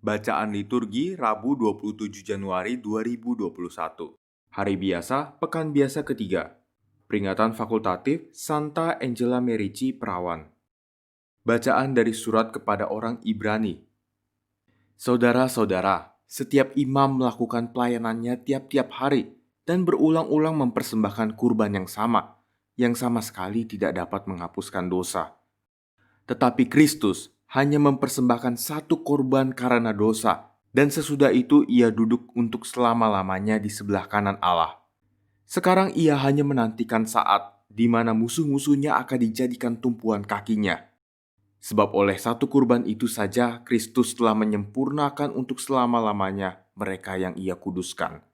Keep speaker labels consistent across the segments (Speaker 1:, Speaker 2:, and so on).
Speaker 1: Bacaan liturgi Rabu 27 Januari 2021. Hari biasa, pekan biasa ketiga. Peringatan fakultatif Santa Angela Merici Perawan. Bacaan dari surat kepada orang Ibrani. Saudara-saudara, setiap imam melakukan pelayanannya tiap-tiap hari dan berulang-ulang mempersembahkan kurban yang sama sekali tidak dapat menghapuskan dosa. Tetapi Kristus hanya mempersembahkan satu korban karena dosa, dan sesudah itu ia duduk untuk selama-lamanya di sebelah kanan Allah. Sekarang ia hanya menantikan saat di mana musuh-musuhnya akan dijadikan tumpuan kakinya. Sebab oleh satu kurban itu saja Kristus telah menyempurnakan untuk selama-lamanya mereka yang ia kuduskan.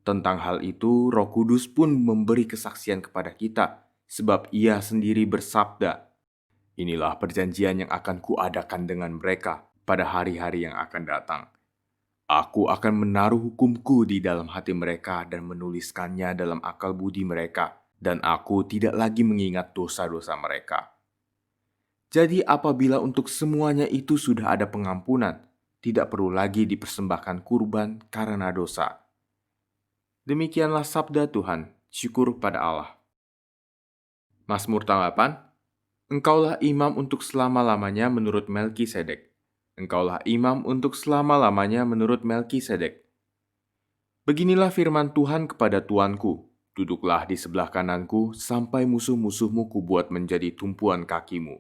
Speaker 1: Tentang hal itu, Roh Kudus pun memberi kesaksian kepada kita, sebab ia sendiri bersabda, "Inilah perjanjian yang akan kuadakan dengan mereka pada hari-hari yang akan datang. Aku akan menaruh hukumku di dalam hati mereka dan menuliskannya dalam akal budi mereka, dan aku tidak lagi mengingat dosa-dosa mereka." Jadi apabila untuk semuanya itu sudah ada pengampunan, tidak perlu lagi dipersembahkan kurban karena dosa. Demikianlah sabda Tuhan, syukur pada Allah. Mazmur tanggapan, Engkaulah imam untuk selama-lamanya menurut Melkisedek. Engkaulah imam untuk selama-lamanya menurut Melkisedek. Beginilah firman Tuhan kepada Tuanku, duduklah di sebelah kananku sampai musuh-musuhmu kubuat menjadi tumpuan kakimu.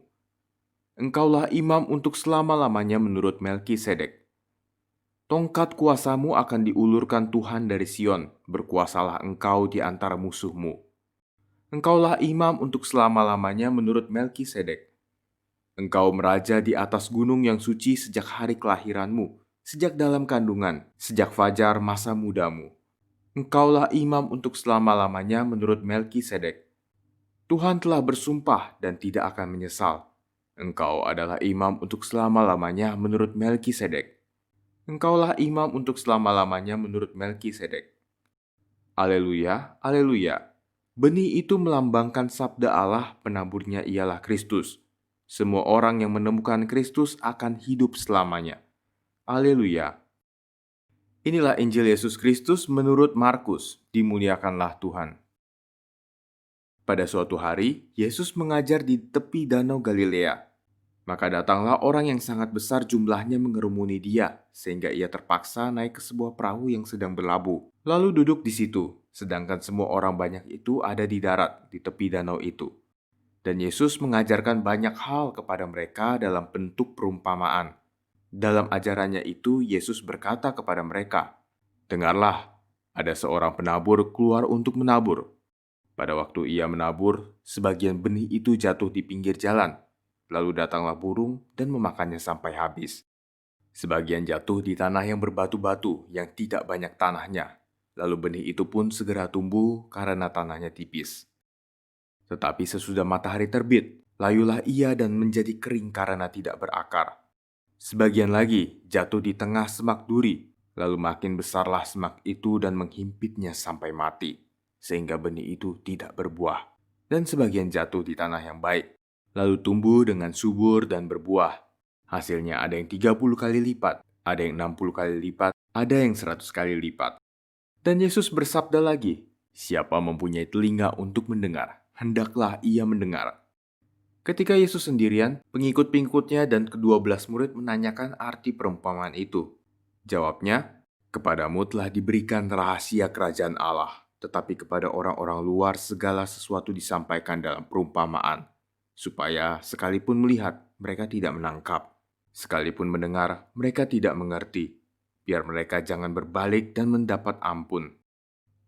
Speaker 1: Engkaulah imam untuk selama-lamanya menurut Melkisedek. Tongkat kuasamu akan diulurkan Tuhan dari Sion, berkuasalah engkau di antara musuhmu. Engkaulah imam untuk selama-lamanya menurut Melkisedek. Engkau meraja di atas gunung yang suci sejak hari kelahiranmu, sejak dalam kandungan, sejak fajar masa mudamu. Engkaulah imam untuk selama-lamanya menurut Melkisedek. Tuhan telah bersumpah dan tidak akan menyesal. Engkau adalah imam untuk selama-lamanya menurut Melkisedek. Engkaulah imam untuk selama-lamanya menurut Melkisedek. Aleluya, aleluya. Benih itu melambangkan sabda Allah, penaburnya ialah Kristus. Semua orang yang menemukan Kristus akan hidup selamanya. Aleluya. Inilah Injil Yesus Kristus menurut Markus. Dimuliakanlah Tuhan. Pada suatu hari, Yesus mengajar di tepi danau Galilea. Maka datanglah orang yang sangat besar jumlahnya mengerumuni dia, sehingga ia terpaksa naik ke sebuah perahu yang sedang berlabuh, lalu duduk di situ, sedangkan semua orang banyak itu ada di darat, di tepi danau itu. Dan Yesus mengajarkan banyak hal kepada mereka dalam bentuk perumpamaan. Dalam ajarannya itu, Yesus berkata kepada mereka, "Dengarlah, ada seorang penabur keluar untuk menabur. Pada waktu ia menabur, sebagian benih itu jatuh di pinggir jalan. Lalu datanglah burung dan memakannya sampai habis. Sebagian jatuh di tanah yang berbatu-batu yang tidak banyak tanahnya. Lalu benih itu pun segera tumbuh karena tanahnya tipis. Tetapi sesudah matahari terbit, layulah ia dan menjadi kering karena tidak berakar. Sebagian lagi jatuh di tengah semak duri, lalu makin besarlah semak itu dan menghimpitnya sampai mati, sehingga benih itu tidak berbuah. Dan sebagian jatuh di tanah yang baik, lalu tumbuh dengan subur dan berbuah. Hasilnya ada yang 30 kali lipat, ada yang 60 kali lipat, ada yang 100 kali lipat. Dan Yesus bersabda lagi, "Siapa mempunyai telinga untuk mendengar, hendaklah ia mendengar." Ketika Yesus sendirian, pengikut-pengikutnya dan ke-12 murid menanyakan arti perumpamaan itu. Jawabnya, "Kepadamu telah diberikan rahasia kerajaan Allah, tetapi kepada orang-orang luar segala sesuatu disampaikan dalam perumpamaan, supaya sekalipun melihat, mereka tidak menangkap, sekalipun mendengar, mereka tidak mengerti, biar mereka jangan berbalik dan mendapat ampun."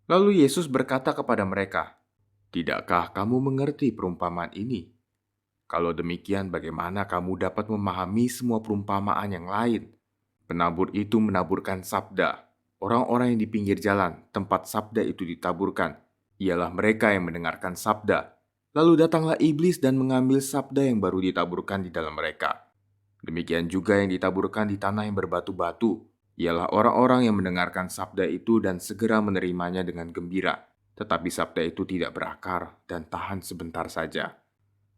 Speaker 1: Lalu Yesus berkata kepada mereka, "Tidakkah kamu mengerti perumpamaan ini? Kalau demikian, bagaimana kamu dapat memahami semua perumpamaan yang lain?" Penabur itu menaburkan sabda. Orang-orang yang di pinggir jalan, tempat sabda itu ditaburkan, ialah mereka yang mendengarkan sabda. Lalu datanglah iblis dan mengambil sabda yang baru ditaburkan di dalam mereka. Demikian juga yang ditaburkan di tanah yang berbatu-batu, ialah orang-orang yang mendengarkan sabda itu dan segera menerimanya dengan gembira. Tetapi sabda itu tidak berakar dan tahan sebentar saja.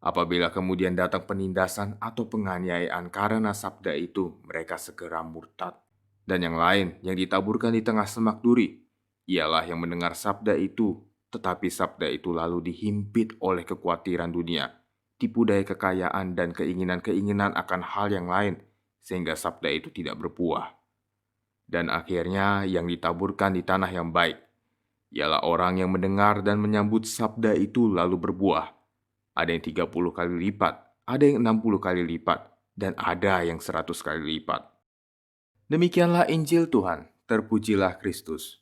Speaker 1: Apabila kemudian datang penindasan atau penganiayaan karena sabda itu, mereka segera murtad. Dan yang lain yang ditaburkan di tengah semak duri, ialah yang mendengar sabda itu, tetapi sabda itu lalu dihimpit oleh kekhawatiran dunia, tipu daya kekayaan dan keinginan-keinginan akan hal yang lain, sehingga sabda itu tidak berbuah. Dan akhirnya yang ditaburkan di tanah yang baik, ialah orang yang mendengar dan menyambut sabda itu lalu berbuah. Ada yang 30 kali lipat, ada yang 60 kali lipat, dan ada yang 100 kali lipat. Demikianlah Injil Tuhan, terpujilah Kristus.